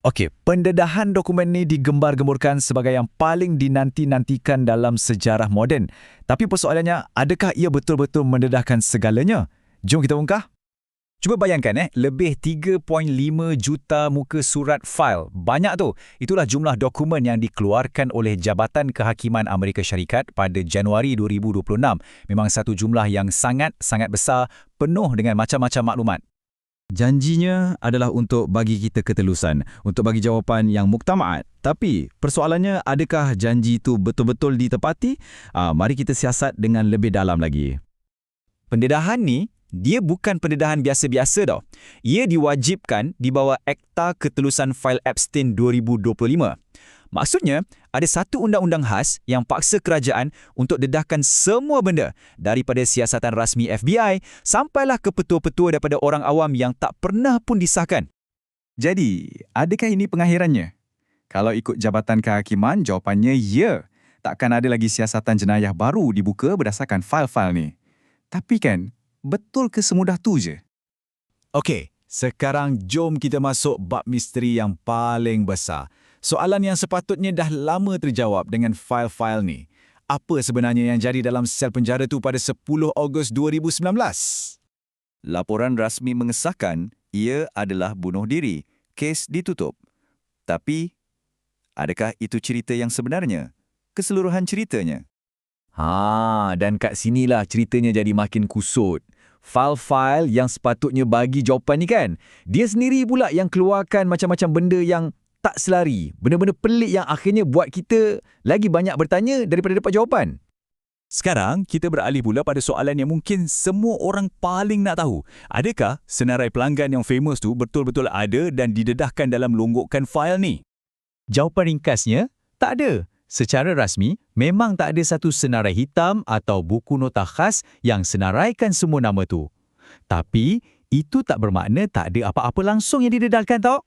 Okey, pendedahan dokumen ni digembar-gemburkan sebagai yang paling dinanti-nantikan dalam sejarah moden. Tapi persoalannya, adakah ia betul-betul mendedahkan segalanya? Jom kita ungkah. Cuba bayangkan lebih 3.5 juta muka surat fail. Banyak tu. Itulah jumlah dokumen yang dikeluarkan oleh Jabatan Kehakiman Amerika Syarikat pada Januari 2026. Memang satu jumlah yang sangat-sangat besar, penuh dengan macam-macam maklumat. Janjinya adalah untuk bagi kita ketelusan, untuk bagi jawapan yang muktamaat. Tapi persoalannya, adakah janji itu betul-betul ditepati? Mari kita siasat dengan lebih dalam lagi. Pendedahan ni, dia bukan pendedahan biasa-biasa tau. Ia diwajibkan di bawah Akta Ketelusan Fail Epstein 2025. Maksudnya, ada satu undang-undang khas yang paksa kerajaan untuk dedahkan semua benda daripada siasatan rasmi FBI sampailah ke petua-petua daripada orang awam yang tak pernah pun disahkan. Jadi, adakah ini pengakhirannya? Kalau ikut Jabatan Kehakiman, jawapannya ya. Takkan ada lagi siasatan jenayah baru dibuka berdasarkan fail-fail ni. Tapi kan, betul ke semudah tu je? Okey, sekarang jom kita masuk bab misteri yang paling besar. Soalan yang sepatutnya dah lama terjawab dengan fail-fail ni. Apa sebenarnya yang jadi dalam sel penjara tu pada 10 Ogos 2019? Laporan rasmi mengesahkan ia adalah bunuh diri. Kes ditutup. Tapi, adakah itu cerita yang sebenarnya? Keseluruhan ceritanya? Dan kat sinilah ceritanya jadi makin kusut. Fail-fail yang sepatutnya bagi jawapan ni kan, dia sendiri pula yang keluarkan macam-macam benda yang tak selari. Benda-benda pelik yang akhirnya buat kita lagi banyak bertanya daripada dapat jawapan. Sekarang, kita beralih pula pada soalan yang mungkin semua orang paling nak tahu. Adakah senarai pelanggan yang famous tu betul-betul ada dan didedahkan dalam longgokkan fail ni? Jawapan ringkasnya, tak ada. Secara rasmi, memang tak ada satu senarai hitam atau buku nota khas yang senaraikan semua nama tu. Tapi, itu tak bermakna tak ada apa-apa langsung yang didedahkan tau.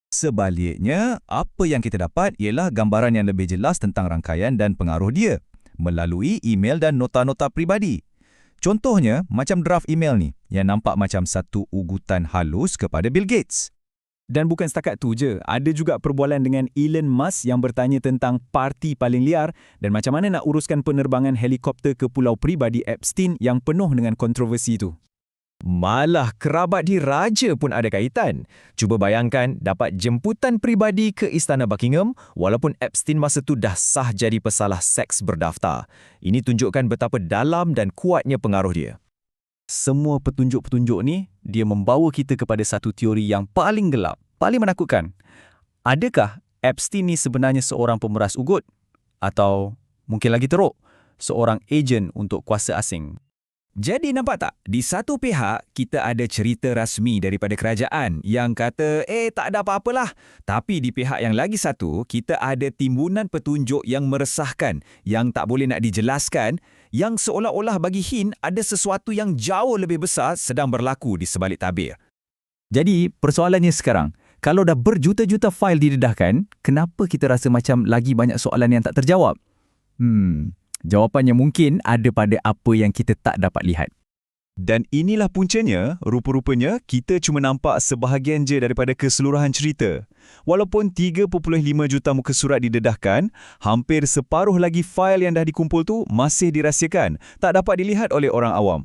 Sebaliknya, apa yang kita dapat ialah gambaran yang lebih jelas tentang rangkaian dan pengaruh dia melalui email dan nota-nota peribadi. Contohnya, macam draft email ni yang nampak macam satu ugutan halus kepada Bill Gates. Dan bukan setakat tu je, ada juga perbualan dengan Elon Musk yang bertanya tentang parti paling liar dan macam mana nak uruskan penerbangan helikopter ke pulau peribadi Epstein yang penuh dengan kontroversi tu. Malah kerabat diraja pun ada kaitan. Cuba bayangkan dapat jemputan peribadi ke Istana Buckingham walaupun Epstein masa tu dah sah jadi pesalah seks berdaftar. Ini tunjukkan betapa dalam dan kuatnya pengaruh dia. Semua petunjuk-petunjuk ni, dia membawa kita kepada satu teori yang paling gelap, paling menakutkan. Adakah Epstein ni sebenarnya seorang pemeras ugut? Atau mungkin lagi teruk, seorang ejen untuk kuasa asing? Jadi nampak tak? Di satu pihak, kita ada cerita rasmi daripada kerajaan yang kata, tak ada apa-apalah. Tapi di pihak yang lagi satu, kita ada timbunan petunjuk yang meresahkan, yang tak boleh nak dijelaskan, yang seolah-olah bagi hint ada sesuatu yang jauh lebih besar sedang berlaku di sebalik tabir. Jadi, persoalannya sekarang, kalau dah berjuta-juta fail didedahkan, kenapa kita rasa macam lagi banyak soalan yang tak terjawab? Jawapannya mungkin ada pada apa yang kita tak dapat lihat. Dan inilah puncanya, rupa-rupanya kita cuma nampak sebahagian je daripada keseluruhan cerita. Walaupun 3.5 juta muka surat didedahkan, hampir separuh lagi fail yang dah dikumpul tu masih dirahsiakan, tak dapat dilihat oleh orang awam.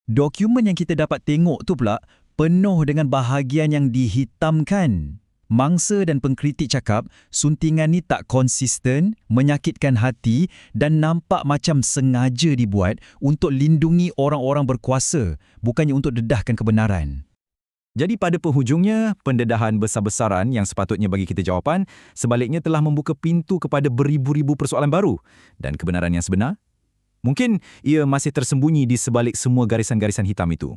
Dokumen yang kita dapat tengok tu pula penuh dengan bahagian yang dihitamkan. Mangsa dan pengkritik cakap suntingan ni tak konsisten, menyakitkan hati dan nampak macam sengaja dibuat untuk lindungi orang-orang berkuasa, bukannya untuk dedahkan kebenaran. Jadi pada penghujungnya, pendedahan besar-besaran yang sepatutnya bagi kita jawapan, sebaliknya telah membuka pintu kepada beribu-ribu persoalan baru. Dan kebenaran yang sebenar? Mungkin ia masih tersembunyi di sebalik semua garisan-garisan hitam itu.